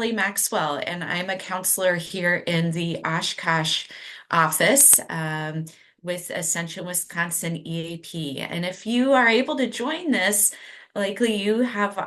Shelly Maxwell, and I'm a counselor here in the Oshkosh office with Ascension, Wisconsin EAP. And if you are able to join this, likely you have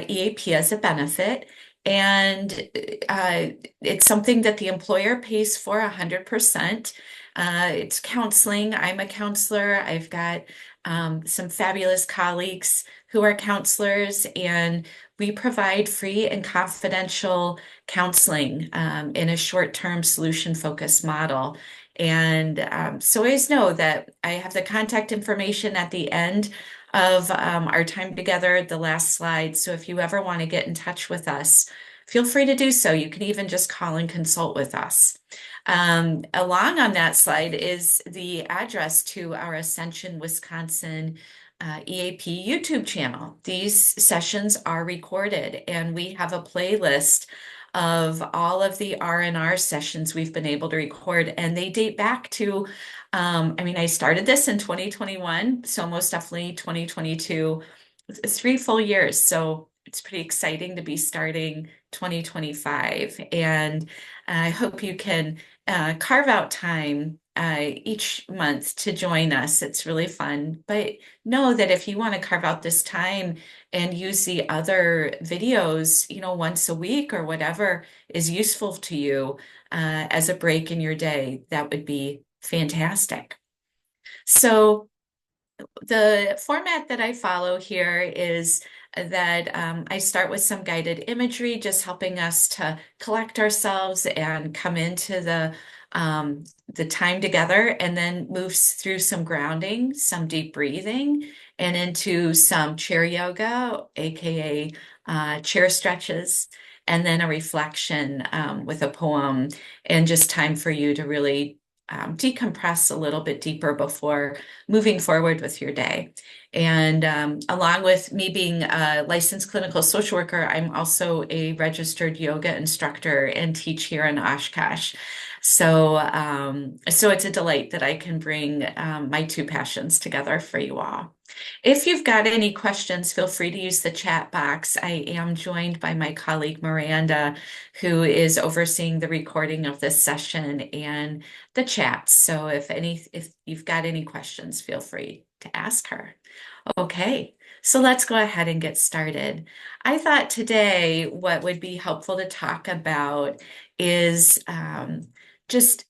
EAP as a benefit, and uh, it's something that the employer pays for 100%. It's counseling. I'm a counselor. I've got some fabulous colleagues who are counselors, and we provide free and confidential counseling in a short-term solution-focused model. And so always know that I have the contact information at the end of our time together, the last slide. So if you ever want to get in touch with us, feel free to do so. You can even just call and consult with us. Along on that slide is the address to our Ascension, Wisconsin EAP YouTube channel. These sessions are recorded, and we have a playlist of all of the R&R sessions we've been able to record, and they date back to, I started this in 2021, so most definitely 2022, 3 full years. So it's pretty exciting to be starting 2025, and I hope you can carve out time each month to join us. It's really fun. But know that if you want to carve out this time and use the other videos, once a week or whatever is useful to you as a break in your day, that would be fantastic. So the format that I follow here is that I start with some guided imagery, just helping us to collect ourselves and come into the time together, and then moves through some grounding, some deep breathing, and into some chair yoga, aka chair stretches, and then a reflection with a poem, and just time for you to really decompress a little bit deeper before moving forward with your day. And along with me being a licensed clinical social worker, I'm also a registered yoga instructor and teach here in Oshkosh. So it's a delight that I can bring my two passions together for you all. If you've got any questions, feel free to use the chat box. I am joined by my colleague Miranda, who is overseeing the recording of this session and the chat. So if you've got any questions, feel free to ask her. Okay, so let's go ahead and get started. I thought today what would be helpful to talk about is just,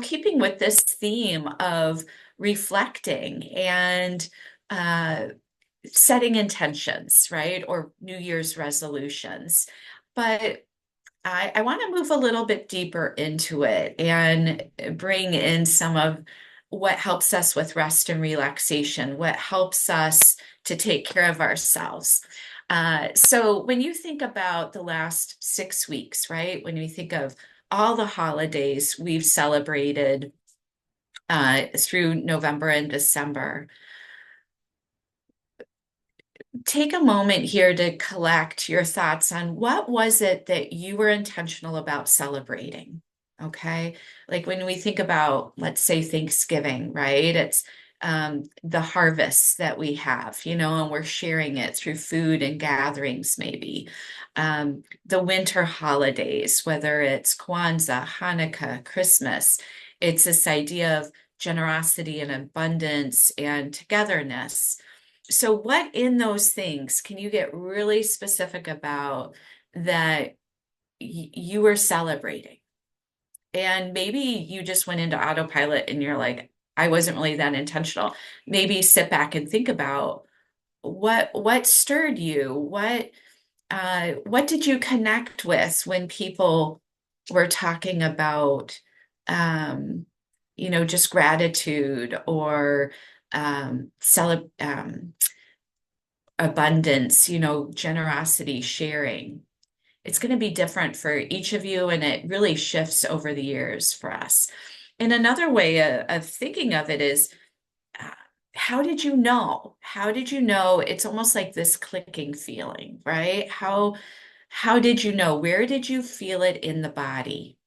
keeping with this theme of reflecting and uh, setting intentions, right? Or New Year's resolutions. But I want to move a little bit deeper into it and bring in some of what helps us with rest and relaxation, what helps us to take care of ourselves. So when you think about the last 6 weeks, right? When you think of all the holidays we've celebrated through November and December, take a moment here to collect your thoughts on what was it that you were intentional about celebrating. Okay. Like when we think about, let's say, Thanksgiving, right? It's the harvests that we have, and we're sharing it through food and gatherings, maybe. The winter holidays, whether it's Kwanzaa, Hanukkah, Christmas, it's this idea of generosity and abundance and togetherness. So what in those things can you get really specific about that you were celebrating? And maybe you just went into autopilot and you're like, I wasn't really that intentional. Maybe sit back and think about what stirred you? What did you connect with when people were talking about just gratitude or abundance, generosity, sharing. It's going to be different for each of you, and it really shifts over the years for us. And another way of thinking of it is, uh, how did you know? How did you know? It's almost like this clicking feeling, right? How did you know? Where did you feel it in the body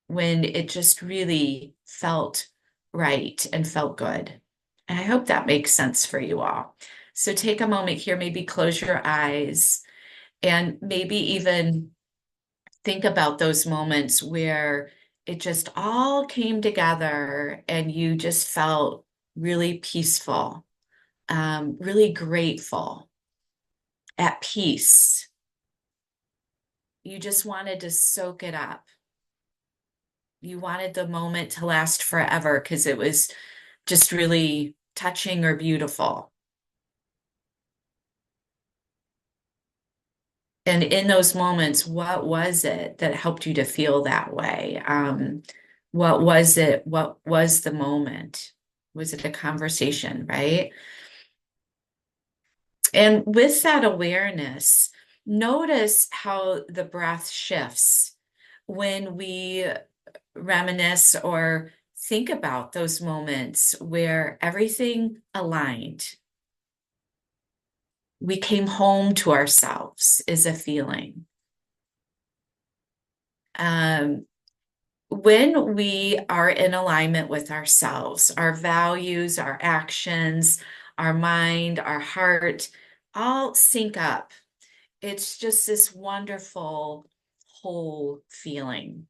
when it just really felt right and felt good? And I hope that makes sense for you all. So take a moment here, maybe close your eyes and maybe even think about those moments where it just all came together and you just felt really peaceful, really grateful, at peace. You just wanted to soak it up. You wanted the moment to last forever because it was just really touching or beautiful. And in those moments, what was it that helped you to feel that way? What was it? What was the moment? Was it a conversation, right? And with that awareness, notice how the breath shifts when we reminisce or think about those moments where everything aligned. We came home to ourselves is a feeling. Um, when we are in alignment with ourselves, our values, our actions, our mind, our heart all sync up. It's just this wonderful whole feeling.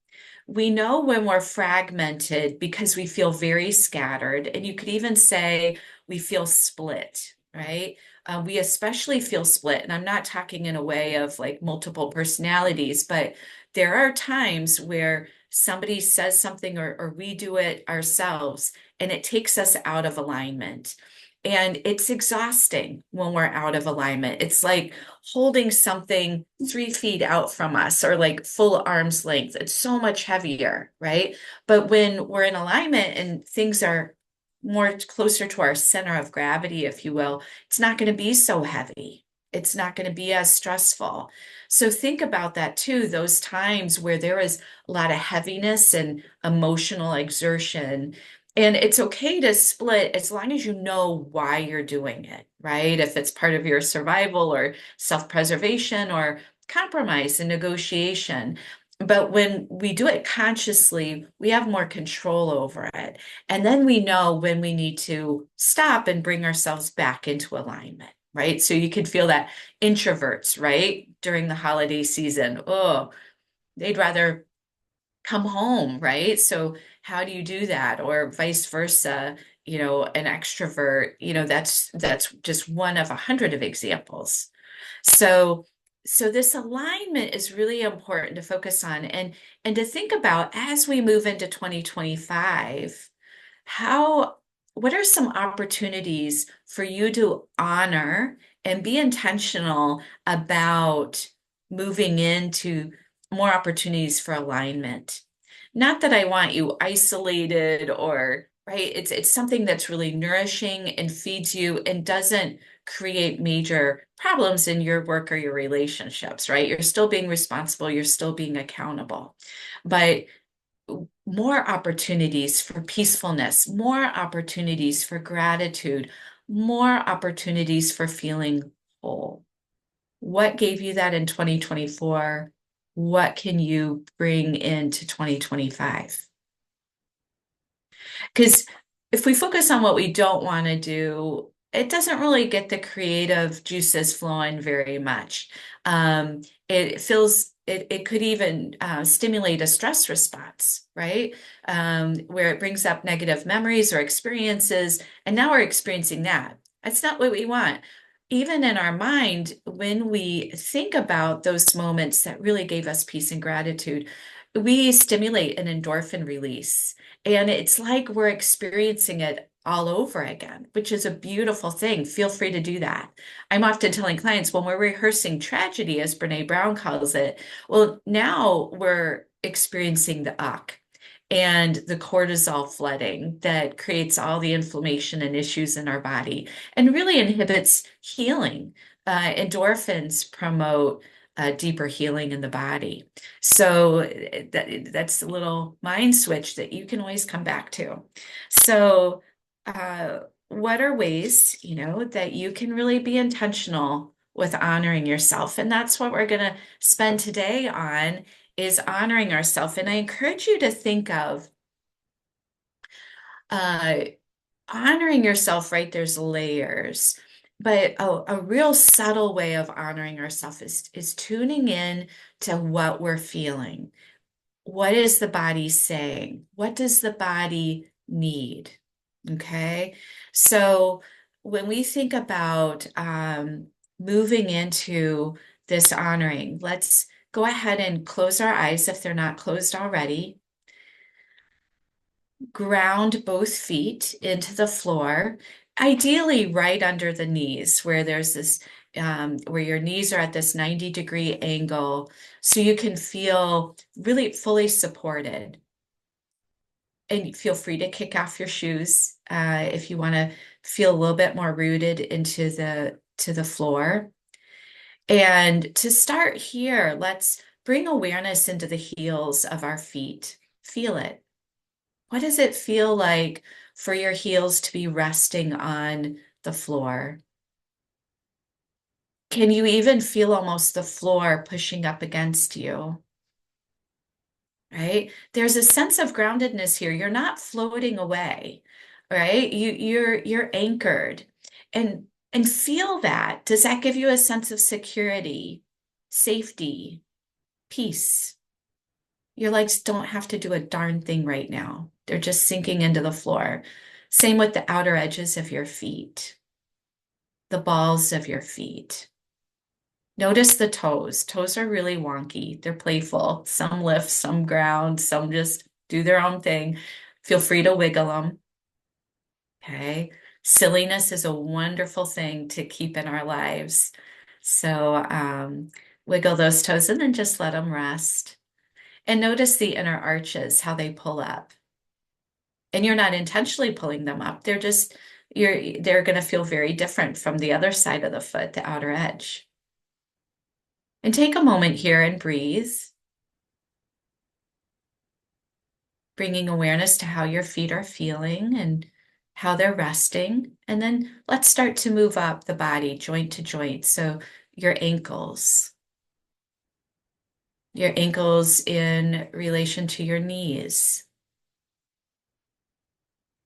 We know when we're fragmented because we feel very scattered, and you could even say we feel split, right? We especially feel split, and I'm not talking in a way of like multiple personalities, but there are times where somebody says something or we do it ourselves, and it takes us out of alignment. And it's exhausting when we're out of alignment. It's like holding something 3 feet out from us or like full arm's length. It's so much heavier, right? But when we're in alignment and things are more closer to our center of gravity, if you will, it's not going to be so heavy. It's not going to be as stressful. So think about that too, those times where there is a lot of heaviness and emotional exertion. And it's okay to split as long as you know why you're doing it, right? If it's part of your survival or self-preservation or compromise and negotiation. But when we do it consciously, we have more control over it. And then we know when we need to stop and bring ourselves back into alignment, right? So you can feel that introverts, right? During the holiday season, oh, they'd rather come home, right? So how do you do that? Or vice versa, an extrovert, that's just one of 100 of examples. So this alignment is really important to focus on and to think about as we move into 2025, how what are some opportunities for you to honor and be intentional about moving into more opportunities for alignment? Not that I want you isolated or right, it's something that's really nourishing and feeds you and doesn't create major problems in your work or your relationships, right? You're still being responsible, you're still being accountable. But more opportunities for peacefulness, more opportunities for gratitude, more opportunities for feeling whole. What gave you that in 2024? What can you bring into 2025? Because if we focus on what we don't want to do, it doesn't really get the creative juices flowing very much. It could even stimulate a stress response, right? Where it brings up negative memories or experiences, and now we're experiencing that. That's not what we want. Even in our mind, when we think about those moments that really gave us peace and gratitude, we stimulate an endorphin release. And it's like we're experiencing it all over again, which is a beautiful thing. Feel free to do that. I'm often telling clients when we're rehearsing tragedy, as Brene Brown calls it, well, now we're experiencing the uck and the cortisol flooding that creates all the inflammation and issues in our body and really inhibits healing. Endorphins promote deeper healing in the body. So that's a little mind switch that you can always come back to. So, what are ways, that you can really be intentional with honoring yourself? And that's what we're going to spend today on is honoring ourselves. And I encourage you to think of uh, honoring yourself, right? There's layers. But a real subtle way of honoring ourselves is tuning in to what we're feeling. What is the body saying? What does the body need? Okay. So when we think about moving into this honoring, let's go ahead and close our eyes if they're not closed already. Ground both feet into the floor, ideally right under the knees, where there's this, where your knees are at this 90-degree angle, so you can feel really fully supported. And feel free to kick off your shoes if you want to feel a little bit more rooted into the floor. And to start here, let's bring awareness into the heels of our feet. Feel it. What does it feel like for your heels to be resting on the floor? Can you even feel almost the floor pushing up against you? Right? There's a sense of groundedness here. You're not floating away, right? You're anchored. And feel that. Does that give you a sense of security, safety, peace? Your legs don't have to do a darn thing right now. They're just sinking into the floor. Same with the outer edges of your feet, the balls of your feet. Notice the toes. Toes are really wonky. They're playful. Some lift, some ground, some just do their own thing. Feel free to wiggle them. Okay. Silliness is a wonderful thing to keep in our lives. So wiggle those toes and then just let them rest. And notice the inner arches, how they pull up. And you're not intentionally pulling them up. They're going to feel very different from the other side of the foot, the outer edge. And take a moment here and breathe, bringing awareness to how your feet are feeling and how they're resting. And then let's start to move up the body, joint to joint. So your ankles in relation to your knees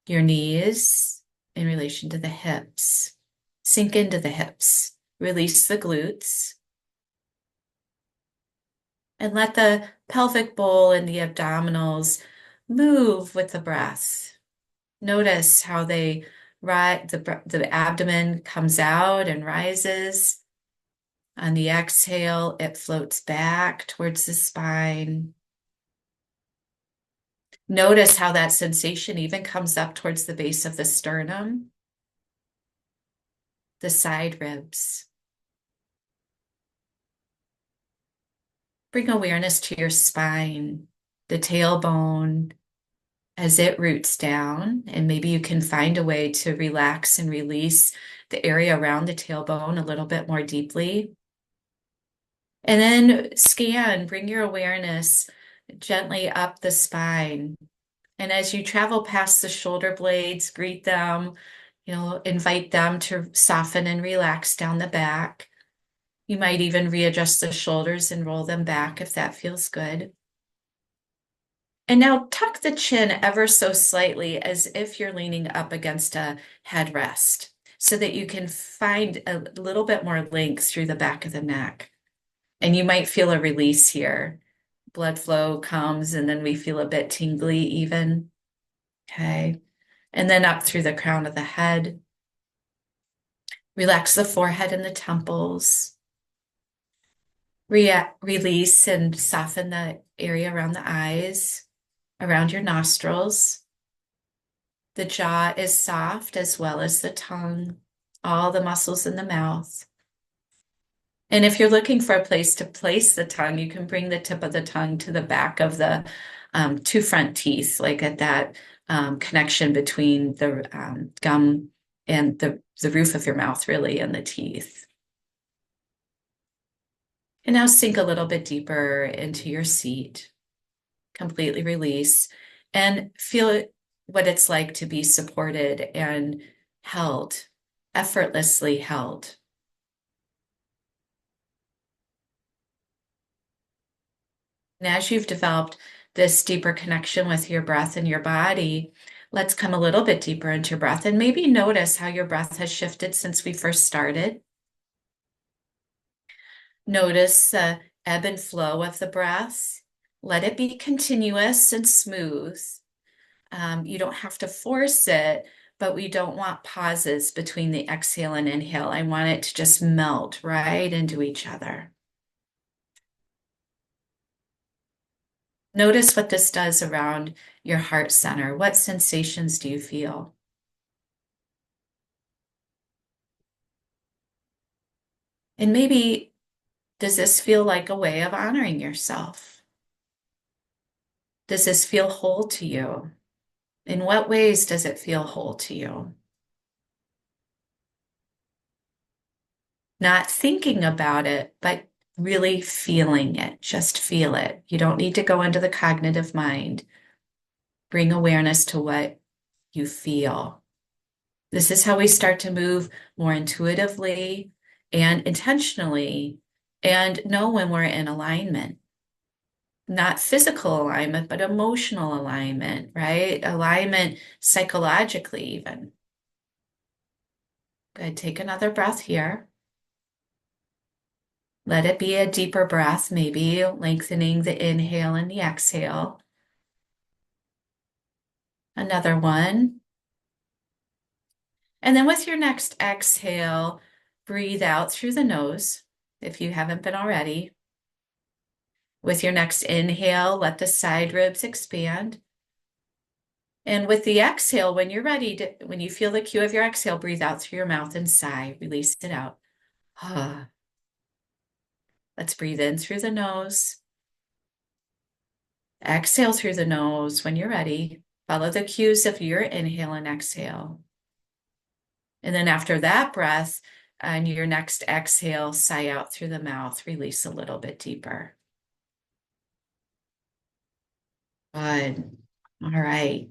in relation to the hips. Sink into the hips, release the glutes, and let the pelvic bowl and the abdominals move with the breath. Notice how the abdomen comes out and rises. On the exhale, it floats back towards the spine. Notice how that sensation even comes up towards the base of the sternum, the side ribs. Bring awareness to your spine, the tailbone, as it roots down, and maybe you can find a way to relax and release the area around the tailbone a little bit more deeply. And then bring your awareness gently up the spine. And as you travel past the shoulder blades, greet them, invite them to soften and relax down the back. You might even readjust the shoulders and roll them back if that feels good. And now tuck the chin ever so slightly as if you're leaning up against a headrest so that you can find a little bit more length through the back of the neck. And you might feel a release here. Blood flow comes and then we feel a bit tingly even. Okay. And then up through the crown of the head. Relax the forehead and the temples. Release and soften the area around the eyes, around your nostrils. The jaw is soft as well as the tongue, all the muscles in the mouth. And if you're looking for a place to place the tongue, you can bring the tip of the tongue to the back of the two front teeth, like at that connection between the gum and the roof of your mouth, really, and the teeth. And now sink a little bit deeper into your seat, completely release, and feel what it's like to be supported and held, effortlessly held. And as you've developed this deeper connection with your breath and your body, Let's come a little bit deeper into your breath and maybe notice how your breath has shifted since we first started. Notice the ebb and flow of the breath. Let it be continuous and smooth. You don't have to force it, but we don't want pauses between the exhale and inhale. I want it to just melt right into each other. Notice what this does around your heart center. What sensations do you feel? And maybe, does this feel like a way of honoring yourself? Does this feel whole to you? In what ways does it feel whole to you? Not thinking about it, but really feeling it. Just feel it. You don't need to go into the cognitive mind. Bring awareness to what you feel. This is how we start to move more intuitively and intentionally and know when we're in alignment. Not physical alignment, but emotional alignment, right? Alignment psychologically, even. Good. Take another breath here. Let it be a deeper breath, maybe lengthening the inhale and the exhale. Another one. And then with your next exhale, breathe out through the nose if you haven't been already. With your next inhale, let the side ribs expand. And with the exhale, when you're ready to, when you feel the cue of your exhale, breathe out through your mouth and sigh, release it out. Let's breathe in through the nose. Exhale through the nose when you're ready. Follow the cues of your inhale and exhale. And then after that breath, on your next exhale, sigh out through the mouth, release a little bit deeper. Good. All right.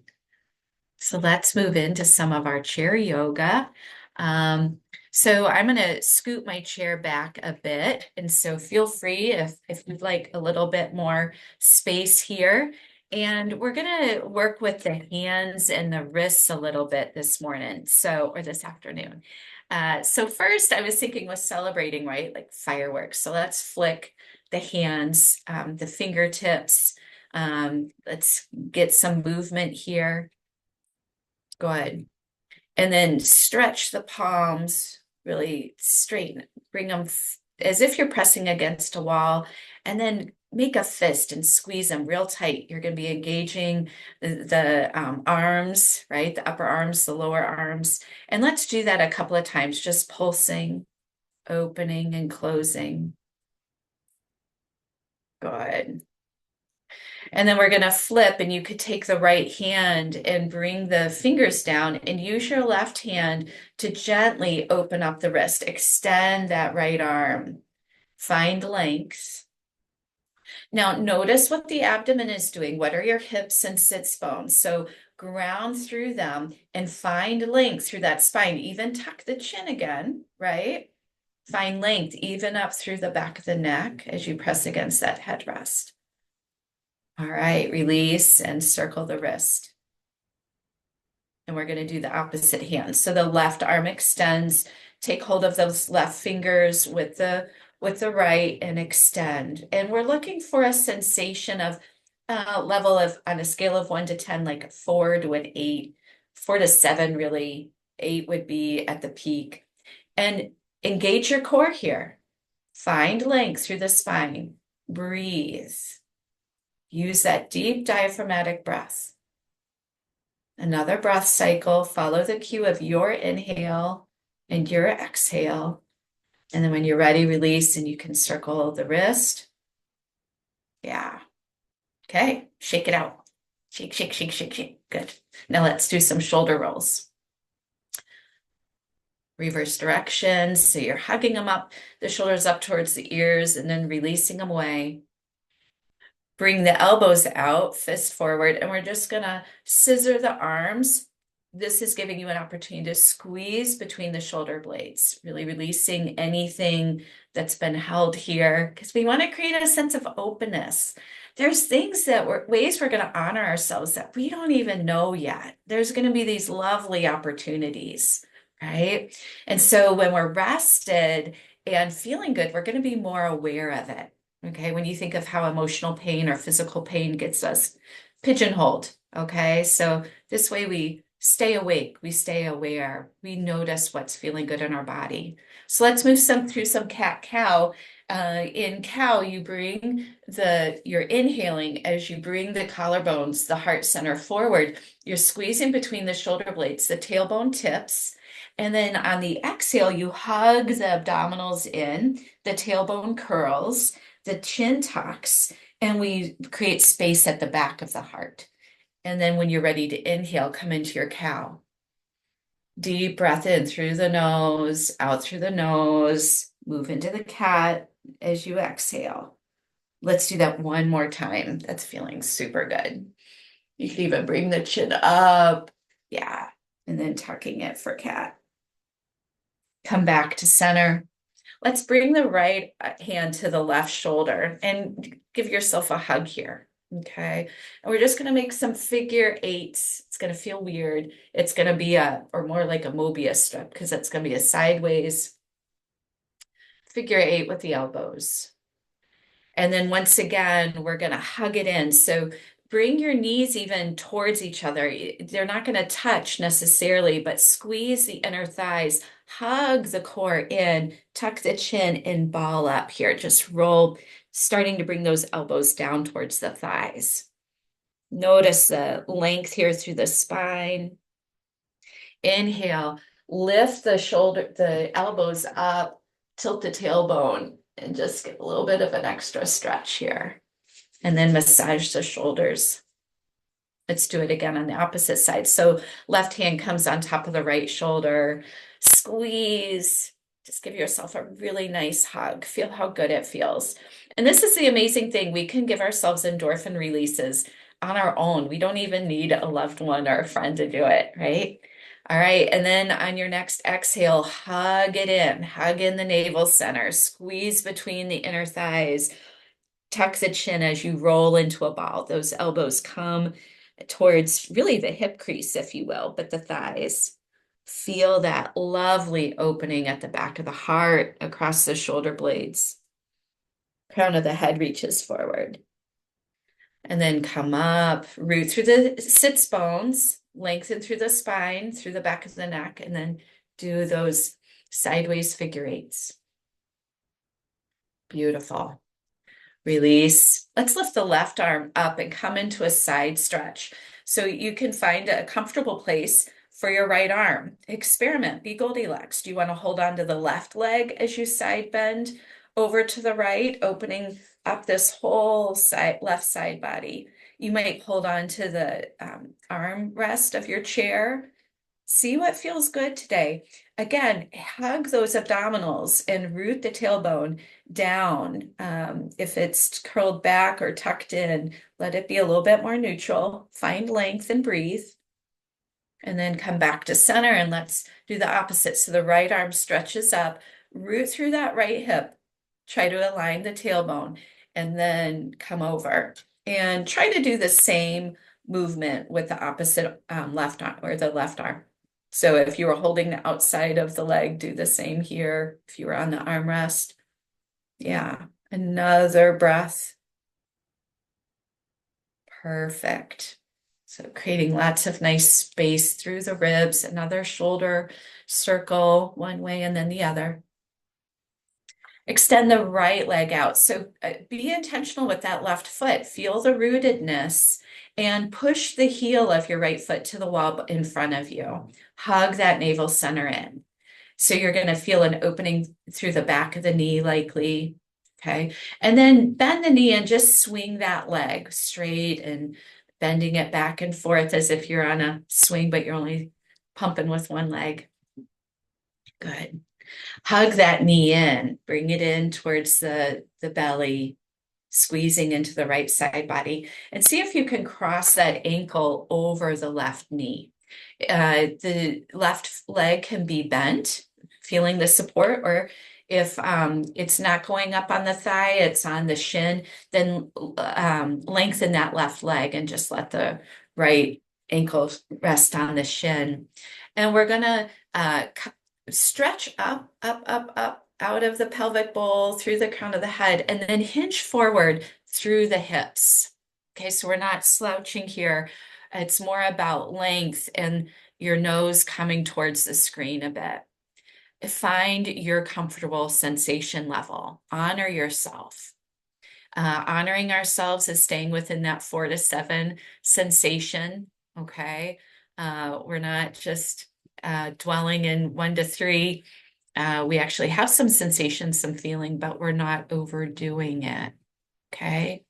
So let's move into some of our chair yoga. So I'm going to scoot my chair back a bit. And so feel free if you'd like a little bit more space here. And we're going to work with the hands and the wrists a little bit this morning, or this afternoon. So first I was thinking with celebrating, right? Like fireworks. So let's flick the hands, the fingertips. Let's get some movement here. Good. And then stretch the palms, really straighten, bring them as if you're pressing against a wall, and then make a fist and squeeze them real tight. You're going to be engaging the arms, right? The upper arms, the lower arms. And let's do that a couple of times, just pulsing, opening and closing. Good. And then we're going to flip, and you could take the right hand and bring the fingers down and use your left hand to gently open up the wrist. Extend that right arm. Find length. Now notice what the abdomen is doing. What are your hips and sits bones? So ground through them and find length through that spine. Even tuck the chin again, right? Find length even up through the back of the neck as you press against that headrest. All right, release and circle the wrist. And we're going to do the opposite hand. So the left arm extends, take hold of those left fingers with the right and extend. And we're looking for a sensation of level of, on a scale of 1 to 10, like a 4 to an 8, 4 to 7, really. 8 would be at the peak. And engage your core here. Find length through the spine. Breathe. Use that deep diaphragmatic breath. Another breath cycle. Follow the cue of your inhale and your exhale. And then when you're ready, release, and you can circle the wrist. Yeah. Okay. Shake it out. Shake, shake, shake, shake, shake. Good. Now let's do some shoulder rolls. Reverse direction. So you're hugging them up, the shoulders up towards the ears, and then releasing them away. Bring the elbows out, fist forward, and we're just gonna scissor the arms. This is giving you an opportunity to squeeze between the shoulder blades, really releasing anything that's been held here, because we want to create a sense of openness. there's things that ways we're going to honor ourselves that we don't even know yet. There's going to be these lovely opportunities, right? And so when we're rested and feeling good, we're going to be more aware of it. Okay. When you think of how emotional pain or physical pain gets us pigeonholed. Okay. So this way we stay awake, we stay aware, we notice what's feeling good in our body. So let's move through some cat cow. In cow, you're inhaling as you bring the collarbones, the heart center forward. You're squeezing between the shoulder blades, the tailbone tips. And then on the exhale, you hug the abdominals in, the tailbone curls, the chin tucks, and we create space at the back of the heart. And then when you're ready to inhale, come into your cow. Deep breath in through the nose, out through the nose, move into the cat as you exhale. Let's do that one more time. That's feeling super good. You can even bring the chin up. Yeah. And then tucking it for cat. Come back to center. Let's bring the right hand to the left shoulder and give yourself a hug here. Okay. And we're just going to make some figure eights. It's going to feel weird. It's going to be or more like a Mobius strip because it's going to be a sideways figure eight with the elbows. And then once again, we're going to hug it in. So bring your knees even towards each other. They're not going to touch necessarily, but squeeze the inner thighs, hug the core in, tuck the chin and ball up here. Just roll, starting to bring those elbows down towards the thighs. Notice the length here through the spine. Inhale, lift the elbows up, tilt the tailbone, and just get a little bit of an extra stretch here. And then massage the shoulders. Let's do it again on the opposite side. So left hand comes on top of the right shoulder. Squeeze. Just give yourself a really nice hug. Feel how good it feels. And this is the amazing thing. We can give ourselves endorphin releases on our own. We don't even need a loved one or a friend to do it, right? All right. And then on your next exhale, hug it in. Hug in the navel center. Squeeze between the inner thighs. Tuck the chin as you roll into a ball. Those elbows come towards really the hip crease, if you will, but the thighs. Feel that lovely opening at the back of the heart, across the shoulder blades. Crown of the head reaches forward. And then come up, root through the sits bones, lengthen through the spine, through the back of the neck, and then do those sideways figure eights. Beautiful. Release. Let's lift the left arm up and come into a side stretch. So you can find a comfortable place for your right arm. Experiment, be Goldilocks. Do you want to hold on to the left leg as you side bend over to the right, opening up this whole left side body? You might hold on to the arm rest of your chair. See what feels good today. Again, hug those abdominals and root the tailbone down. If it's curled back or tucked in, let it be a little bit more neutral. Find length and breathe. And then come back to center and let's do the opposite. So the right arm stretches up, root through that right hip. Try to align the tailbone and then come over. And try to do the same movement with the opposite left arm or the left arm. So if you were holding the outside of the leg, do the same here. If you were on the armrest. Yeah, another breath. Perfect. So creating lots of nice space through the ribs, another shoulder circle one way and then the other. Extend the right leg out. So be intentional with that left foot. Feel the rootedness and push the heel of your right foot to the wall in front of you. Hug that navel center in. So you're going to feel an opening through the back of the knee likely. Okay. And then bend the knee and just swing that leg straight and bending it back and forth as if you're on a swing, but you're only pumping with one leg. Good. Hug that knee in, bring it in towards the belly, squeezing into the right side body, and see if you can cross that ankle over the left knee. The left leg can be bent, feeling the support, or If it's not going up on the thigh, it's on the shin, then lengthen that left leg and just let the right ankle rest on the shin. And we're gonna stretch up, up, up, up out of the pelvic bowl through the crown of the head, and then hinge forward through the hips. Okay, so we're not slouching here. It's more about length and your nose coming towards the screen a bit. Find your comfortable sensation level. Honor yourself. Honoring ourselves is staying within that 4 to 7 sensation. Okay. We're not just dwelling in 1 to 3. We actually have some sensation, some feeling, but we're not overdoing it. Okay.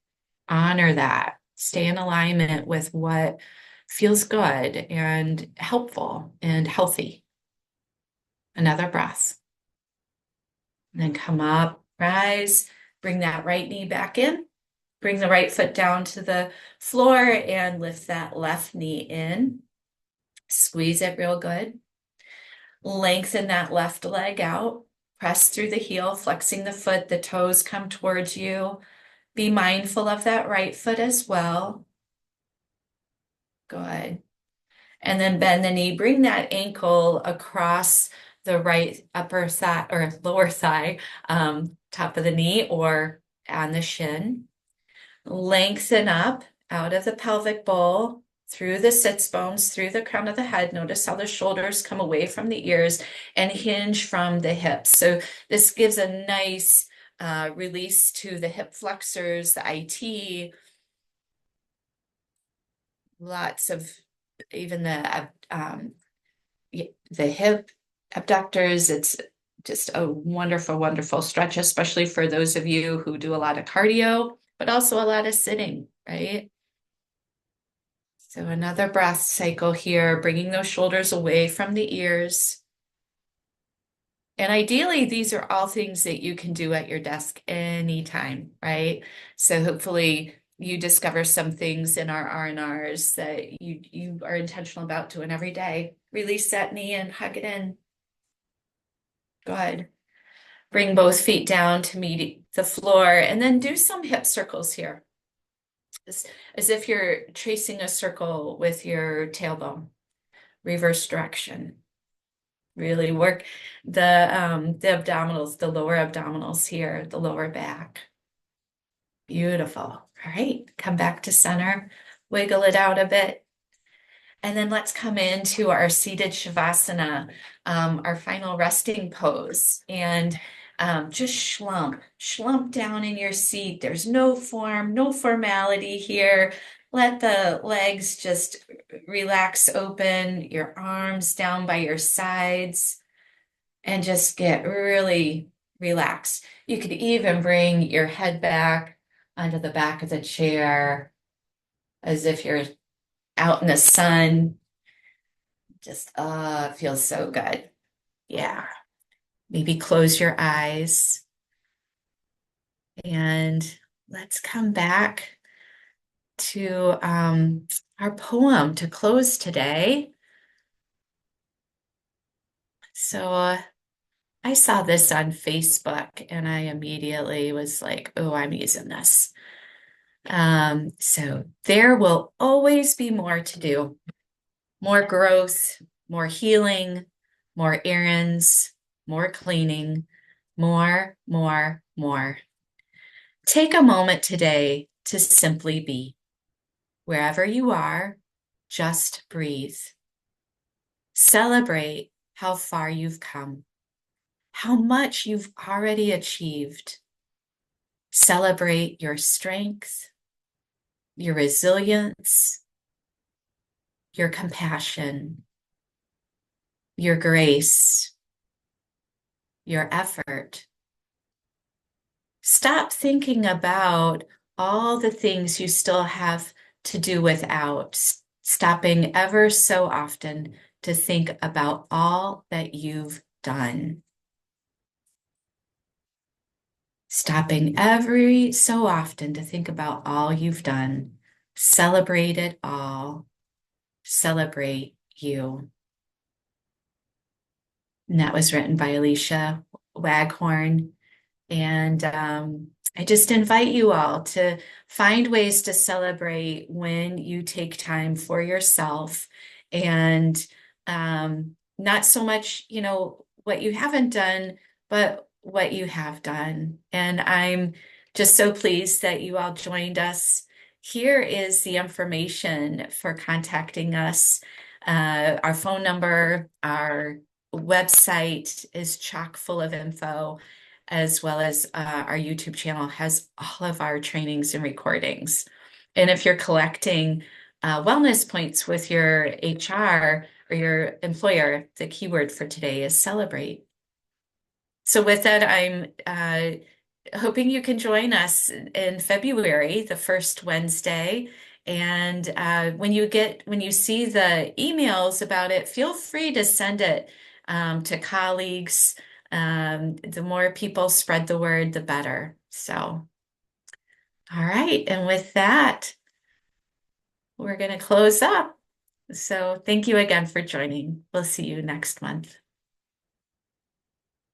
Honor that. Stay in alignment with what feels good and helpful and healthy. Another breath. And then come up, rise, bring that right knee back in. Bring the right foot down to the floor and lift that left knee in. Squeeze it real good. Lengthen that left leg out. Press through the heel, flexing the foot. The toes come towards you. Be mindful of that right foot as well. Good. And then bend the knee. Bring that ankle across the right upper thigh or lower thigh, top of the knee or on the shin. Lengthen up out of the pelvic bowl, through the sits bones, through the crown of the head. Notice how the shoulders come away from the ears and hinge from the hips. So this gives a nice release to the hip flexors, the IT, lots of even the hip abductors. It's just a wonderful, wonderful stretch, especially for those of you who do a lot of cardio, but also a lot of sitting, right? So another breath cycle here, bringing those shoulders away from the ears. And ideally, these are all things that you can do at your desk anytime, right? So hopefully you discover some things in our R&Rs that you are intentional about doing every day. Release that knee and hug it in. Good. Bring both feet down to meet the floor and then do some hip circles here. As if you're tracing a circle with your tailbone, reverse direction. Really work the abdominals, the lower abdominals here, the lower back. Beautiful. All right, come back to center, wiggle it out a bit. And then let's come into our seated Shavasana, our final resting pose. And just slump down in your seat. There's no form, no formality here. Let the legs just relax open, your arms down by your sides, and just get really relaxed. You could even bring your head back onto the back of the chair as if you're out in the sun. Just, it feels so good. Yeah. Maybe close your eyes and let's come back to our poem to close today. So I saw this on Facebook and I immediately was like, oh, I'm using this. So there will always be more to do, more growth, more healing, more errands, more cleaning, more, more, more. Take a moment today to simply be. Wherever you are, just breathe. Celebrate how far you've come, how much you've already achieved. Celebrate your strength, your resilience, your compassion, your grace, your effort. Stop thinking about all the things you still have to do without, stopping ever so often to think about all that you've done. Stopping every so often to think about all you've done. Celebrate it all. Celebrate you. And that was written by Alicia Waghorn. And I just invite you all to find ways to celebrate when you take time for yourself and not so much, what you haven't done, but what you have done. And I'm just so pleased that you all joined us. Here is the information for contacting us. Our phone number, our website is chock full of info, as well as our YouTube channel has all of our trainings and recordings. And if you're collecting wellness points with your HR or your employer, the keyword for today is celebrate. So with that, I'm hoping you can join us in February, the first Wednesday. And when you see the emails about it, feel free to send it to colleagues. The more people spread the word, the better. So, all right. And with that, we're going to close up. So thank you again for joining. We'll see you next month.